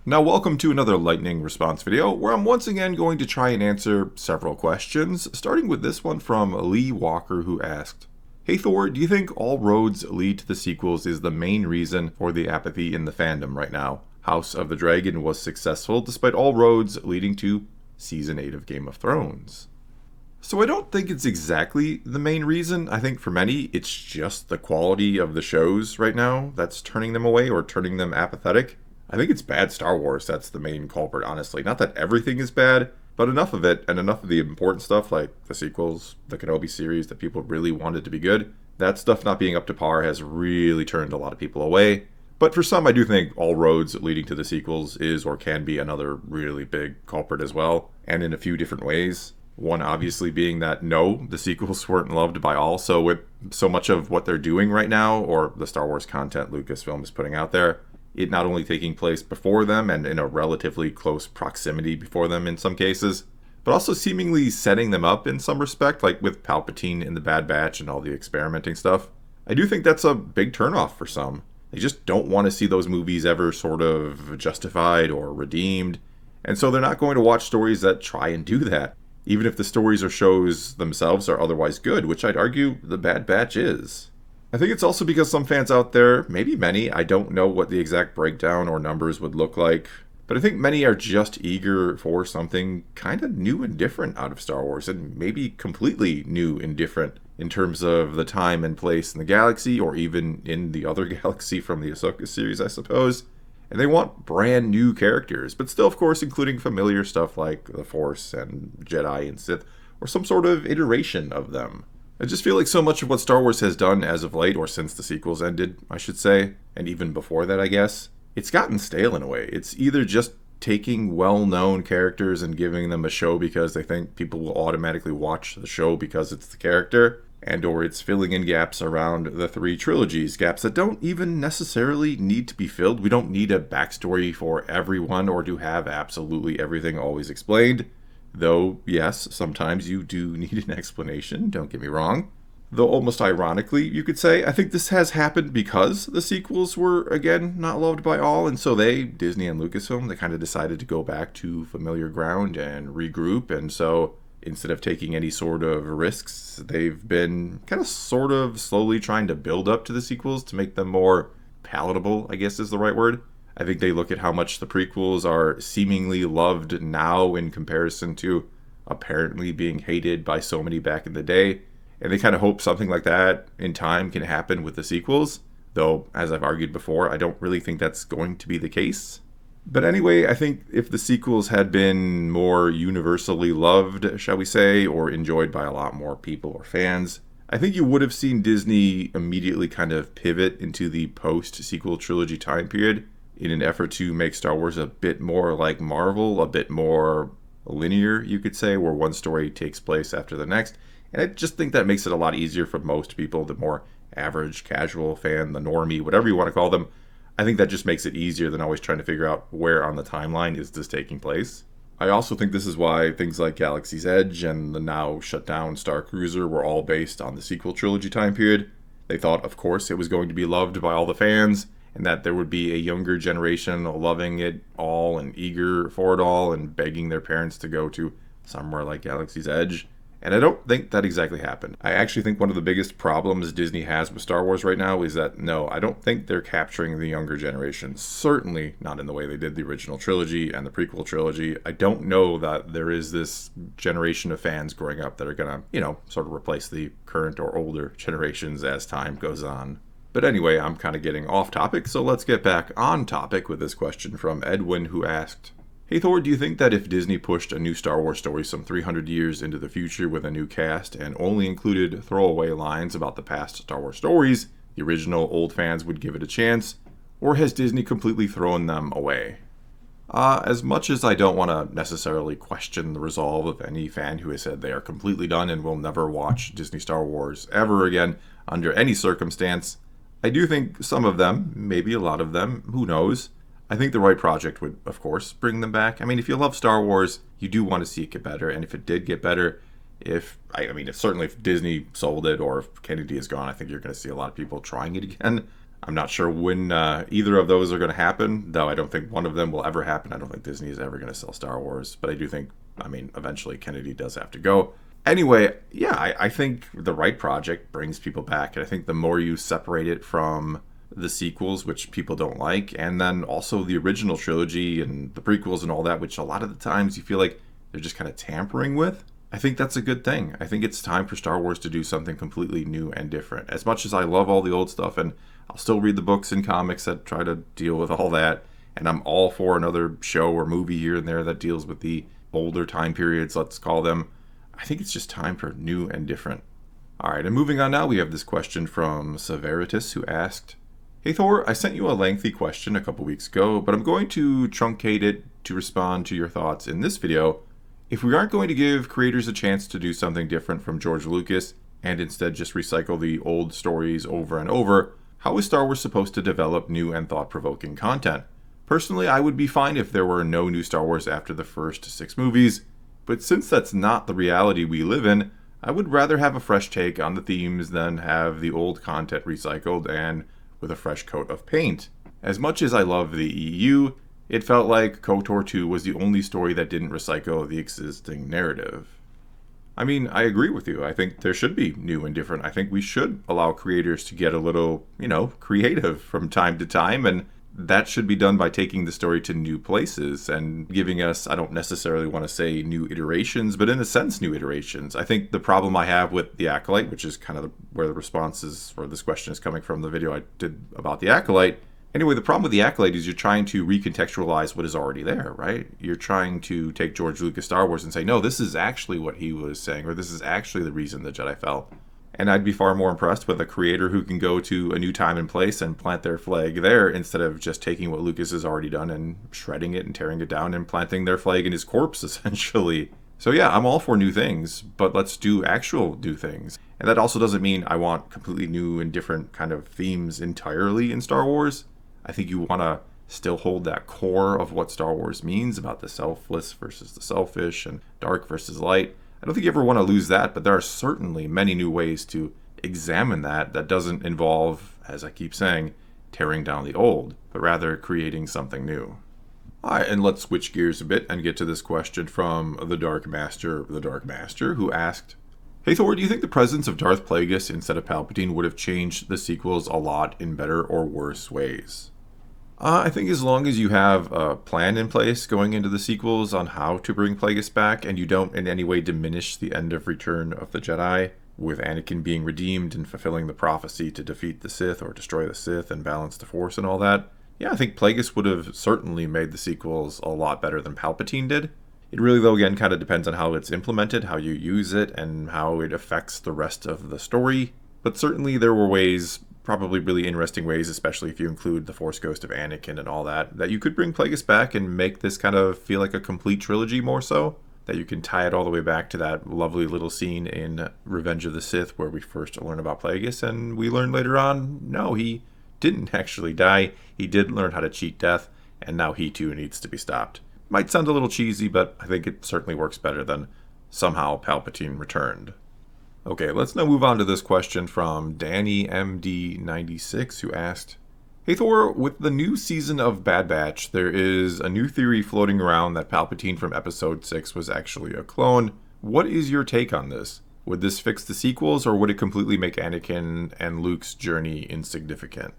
Now welcome to another lightning response video where I'm once again going to try and answer several questions, starting with this one from Lee Walker, who asked, "Hey Thor, do you think all roads lead to the sequels is the main reason for the apathy in the fandom right now? House of the Dragon was successful despite all roads leading to Season 8 of Game of Thrones." So I don't think it's exactly the main reason. I think for many, it's just the quality of the shows right now that's turning them away or turning them apathetic. I think it's bad Star Wars that's the main culprit, honestly. Not that everything is bad, but enough of it and enough of the important stuff like the sequels, the Kenobi series that people really wanted to be good, that stuff not being up to par has really turned a lot of people away. But for some, I do think all roads leading to the sequels is or can be another really big culprit as well, and in a few different ways. One obviously being that no, the sequels weren't loved by all, so with so much of what they're doing right now, or the Star Wars content Lucasfilm is putting out there, it not only taking place before them and in a relatively close proximity before them in some cases, but also seemingly setting them up in some respect, like with Palpatine in the Bad Batch and all the experimenting stuff. I do think that's a big turnoff for some. They just don't want to see those movies ever sort of justified or redeemed, and so they're not going to watch stories that try and do that, even if the stories or shows themselves are otherwise good, which I'd argue the Bad Batch is. I think it's also because some fans out there, maybe many, I don't know what the exact breakdown or numbers would look like, but I think many are just eager for something kind of new and different out of Star Wars, and maybe completely new and different in terms of the time and place in the galaxy, or even in the other galaxy from the Ahsoka series, I suppose. And they want brand new characters, but still, of course, including familiar stuff like the Force and Jedi and Sith, or some sort of iteration of them. I just feel like so much of what Star Wars has done as of late, or since the sequels ended, I should say, and even before that, I guess, it's gotten stale in a way. It's either just taking well-known characters and giving them a show because they think people will automatically watch the show because it's the character, and or it's filling in gaps around the three trilogies, gaps that don't even necessarily need to be filled. We don't need a backstory for everyone or to have absolutely everything always explained. Though, yes, sometimes you do need an explanation, don't get me wrong. Though almost ironically, you could say, I think this has happened because the sequels were, again, not loved by all, and so Disney and Lucasfilm, they kind of decided to go back to familiar ground and regroup, and so instead of taking any sort of risks, they've been kind of sort of slowly trying to build up to the sequels to make them more palatable, I guess is the right word. I think they look at how much the prequels are seemingly loved now in comparison to apparently being hated by so many back in the day, and they kind of hope something like that in time can happen with the sequels, though, as I've argued before, I don't really think that's going to be the case. But anyway, I think if the sequels had been more universally loved, shall we say, or enjoyed by a lot more people or fans, I think you would have seen Disney immediately kind of pivot into the post-sequel trilogy time period, in an effort to make Star Wars a bit more like Marvel, a bit more linear, you could say, where one story takes place after the next. And I just think that makes it a lot easier for most people, the more average, casual fan, the normie, whatever you want to call them. I think that just makes it easier than always trying to figure out where on the timeline is this taking place. I also think this is why things like Galaxy's Edge and the now shut down Star Cruiser were all based on the sequel trilogy time period. They thought, of course, it was going to be loved by all the fans, and that there would be a younger generation loving it all and eager for it all and begging their parents to go to somewhere like Galaxy's Edge. And I don't think that exactly happened. I actually think one of the biggest problems Disney has with Star Wars right now is that, no, I don't think they're capturing the younger generation. Certainly not in the way they did the original trilogy and the prequel trilogy. I don't know that there is this generation of fans growing up that are going to, sort of replace the current or older generations as time goes on. But anyway, I'm kind of getting off topic, so let's get back on topic with this question from Edwin, who asked, "Hey Thor, do you think that if Disney pushed a new Star Wars story some 300 years into the future with a new cast and only included throwaway lines about the past Star Wars stories, the original old fans would give it a chance? Or has Disney completely thrown them away?" As much as I don't want to necessarily question the resolve of any fan who has said they are completely done and will never watch Disney Star Wars ever again under any circumstance, I do think some of them, maybe a lot of them, who knows, I think the right project would, of course, bring them back. I mean, if you love Star Wars, you do want to see it get better, and if it did get better, if certainly if Disney sold it or if Kennedy is gone, I think you're going to see a lot of people trying it again. I'm not sure when either of those are going to happen, though I don't think one of them will ever happen. I don't think Disney is ever going to sell Star Wars, but I do think, eventually Kennedy does have to go. Anyway, yeah, I think the right project brings people back, and I think the more you separate it from the sequels, which people don't like, and then also the original trilogy and the prequels and all that, which a lot of the times you feel like they're just kind of tampering with, I think that's a good thing. I think it's time for Star Wars to do something completely new and different. As much as I love all the old stuff, and I'll still read the books and comics that try to deal with all that, and I'm all for another show or movie here and there that deals with the older time periods, let's call them. I think it's just time for new and different. Alright, and moving on now, we have this question from Severitus, who asked, "Hey Thor, I sent you a lengthy question a couple weeks ago, but I'm going to truncate it to respond to your thoughts in this video. If we aren't going to give creators a chance to do something different from George Lucas, and instead just recycle the old stories over and over, how is Star Wars supposed to develop new and thought-provoking content? Personally, I would be fine if there were no new Star Wars after the first 6 movies, but since that's not the reality we live in, I would rather have a fresh take on the themes than have the old content recycled and with a fresh coat of paint. As much as I love the EU, it felt like KOTOR 2 was the only story that didn't recycle the existing narrative." I agree with you. I think there should be new and different. I think we should allow creators to get a little, creative from time to time, and that should be done by taking the story to new places and giving us, I don't necessarily want to say new iterations, but in a sense, new iterations. I think the problem I have with The Acolyte, which is kind of where the responses for this question is coming from, the video I did about The Acolyte. Anyway, the problem with The Acolyte is you're trying to recontextualize what is already there, right? You're trying to take George Lucas' Star Wars and say, no, this is actually what he was saying, or this is actually the reason the Jedi fell. And I'd be far more impressed with a creator who can go to a new time and place and plant their flag there instead of just taking what Lucas has already done and shredding it and tearing it down and planting their flag in his corpse, essentially. So yeah, I'm all for new things, but let's do actual new things. And that also doesn't mean I want completely new and different kind of themes entirely in Star Wars. I think you want to still hold that core of what Star Wars means about the selfless versus the selfish and dark versus light. I don't think you ever want to lose that, but there are certainly many new ways to examine that doesn't involve, as I keep saying, tearing down the old, but rather creating something new. Alright, and let's switch gears a bit and get to this question from the Dark Master, who asked, "Hey Thor, do you think the presence of Darth Plagas instead of Palpatine would have changed the sequels a lot in better or worse ways?" I think as long as you have a plan in place going into the sequels on how to bring Plagueis back, and you don't in any way diminish the end of Return of the Jedi, with Anakin being redeemed and fulfilling the prophecy to defeat the Sith or destroy the Sith and balance the Force and all that, yeah, I think Plagueis would have certainly made the sequels a lot better than Palpatine did. It really, though, again, kind of depends on how it's implemented, how you use it, and how it affects the rest of the story. But certainly there were ways, probably really interesting ways, especially if you include the Force Ghost of Anakin and all that, that you could bring Plagueis back and make this kind of feel like a complete trilogy more so. That you can tie it all the way back to that lovely little scene in Revenge of the Sith where we first learn about Plagueis, and we learn later on, no, he didn't actually die. He did learn how to cheat death, and now he too needs to be stopped. Might sound a little cheesy, but I think it certainly works better than somehow Palpatine returned. Okay, let's now move on to this question from Danny MD96, who asked, "Hey Thor, with the new season of Bad Batch, there is a new theory floating around that Palpatine from Episode 6 was actually a clone. What is your take on this? Would this fix the sequels, or would it completely make Anakin and Luke's journey insignificant?"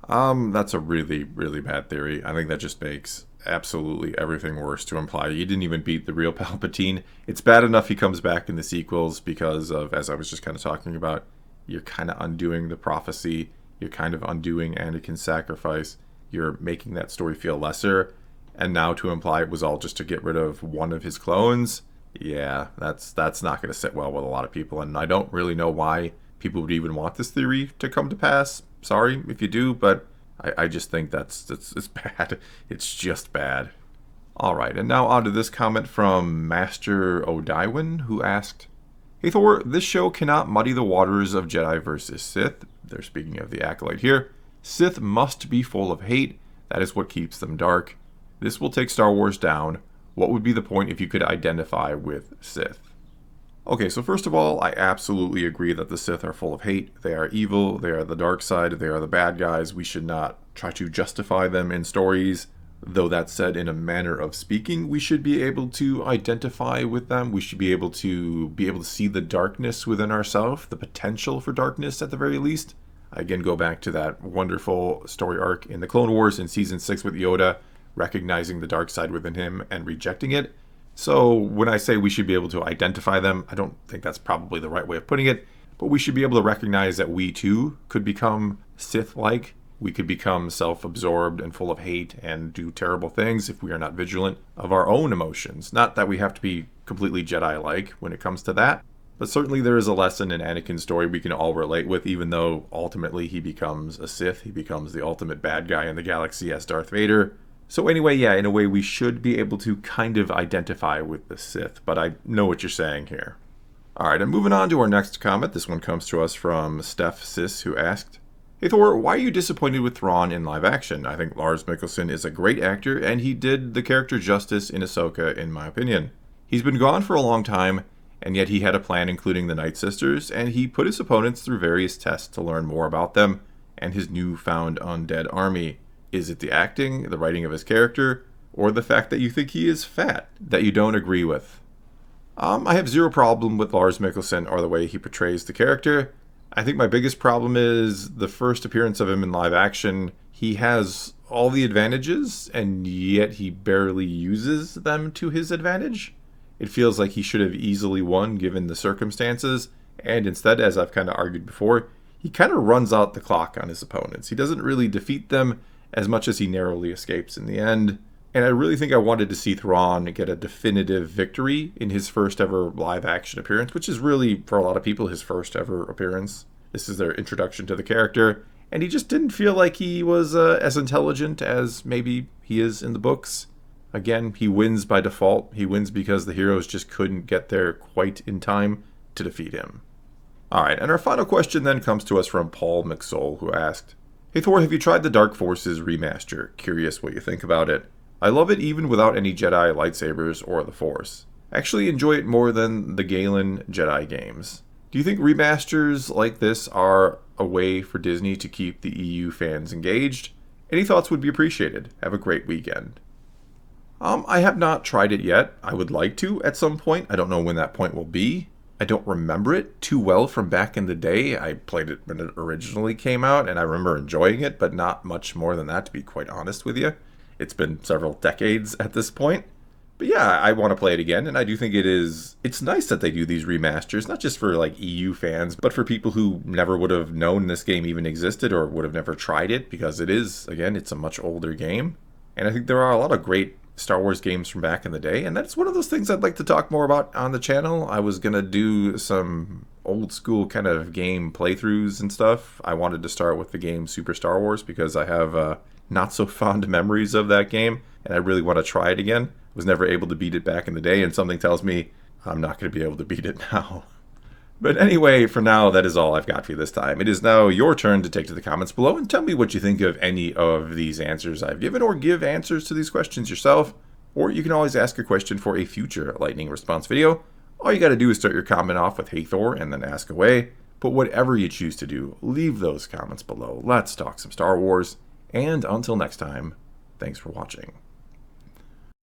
That's a really, really bad theory. I think that just makes absolutely everything worse to imply he didn't even beat the real Palpatine. It's bad enough he comes back in the sequels because of, as I was just kind of talking about, you're kind of undoing the prophecy, you're kind of undoing Anakin's sacrifice, you're making that story feel lesser, and now to imply it was all just to get rid of one of his clones, yeah, that's not going to sit well with a lot of people, and I don't really know why people would even want this theory to come to pass. Sorry if you do, but I just think it's bad. It's just bad. Alright, and now on to this comment from Master Odywin, who asked, "Hey Thor, this show cannot muddy the waters of Jedi versus Sith." They're speaking of the Acolyte here. "Sith must be full of hate. That is what keeps them dark. This will take Star Wars down. What would be the point if you could identify with Sith?" Okay, so first of all, I absolutely agree that the Sith are full of hate. They are evil, they are the dark side, they are the bad guys. We should not try to justify them in stories. Though that said, in a manner of speaking, we should be able to identify with them. We should be able to see the darkness within ourselves, the potential for darkness at the very least. I again go back to that wonderful story arc in the Clone Wars in Season 6 with Yoda, recognizing the dark side within him and rejecting it. So when I say we should be able to identify them, I don't think that's probably the right way of putting it, but we should be able to recognize that we too could become Sith-like. We could become self-absorbed and full of hate and do terrible things if we are not vigilant of our own emotions. Not that we have to be completely Jedi-like when it comes to that, but certainly there is a lesson in Anakin's story we can all relate with, even though ultimately he becomes a Sith. He becomes the ultimate bad guy in the galaxy as Darth Vader. So anyway, yeah, in a way we should be able to kind of identify with the Sith, but I know what you're saying here. Alright, and moving on to our next comment. This one comes to us from Steph Sis, who asked, "Hey Thor, why are you disappointed with Thrawn in live action? I think Lars Mikkelsen is a great actor, and he did the character justice in Ahsoka, in my opinion. He's been gone for a long time, and yet he had a plan including the Night Sisters, and he put his opponents through various tests to learn more about them and his newfound undead army. Is it the acting, the writing of his character, or the fact that you think he is fat that you don't agree with?" I have zero problem with Lars Mikkelsen or the way he portrays the character. I think my biggest problem is the first appearance of him in live action. He has all the advantages, and yet he barely uses them to his advantage. It feels like he should have easily won given the circumstances, and instead, as I've kind of argued before, he kind of runs out the clock on his opponents. He doesn't really defeat them as much as he narrowly escapes in the end. And I really think I wanted to see Thrawn get a definitive victory in his first ever live action appearance, which is really, for a lot of people, his first ever appearance. This is their introduction to the character, and he just didn't feel like he was as intelligent as maybe he is in the books. Again, he wins by default. He wins because the heroes just couldn't get there quite in time to defeat him. Alright, and our final question then comes to us from Paul McSoul, who asked, "Hey Thor, have you tried the Dark Forces remaster? Curious what you think about it. I love it even without any Jedi lightsabers or the Force. I actually enjoy it more than the Galen Jedi games. Do you think remasters like this are a way for Disney to keep the EU fans engaged? Any thoughts would be appreciated. Have a great weekend." I have not tried it yet. I would like to at some point. I don't know when that point will be. I don't remember it too well from back in the day. I played it when it originally came out, and I remember enjoying it, but not much more than that, to be quite honest with you. It's been several decades at this point. But yeah, I want to play it again, and I do think it's nice that they do these remasters, not just for like EU fans, but for people who never would have known this game even existed or would have never tried it, because it is, again, it's a much older game. And I think there are a lot of great Star Wars games from back in the day, and that's one of those things I'd like to talk more about on the channel. I was gonna do some old school kind of game playthroughs and stuff. I wanted to start with the game Super Star Wars because I have not so fond memories of that game, and I really want to try it again. I was never able to beat it back in the day, and something tells me I'm not going to be able to beat it now. But anyway, for now, that is all I've got for you this time. It is now your turn to take to the comments below and tell me what you think of any of these answers I've given, or give answers to these questions yourself. Or you can always ask a question for a future lightning response video. All you got to do is start your comment off with "Hey Thor" and then ask away. But whatever you choose to do, leave those comments below. Let's talk some Star Wars. And until next time, thanks for watching.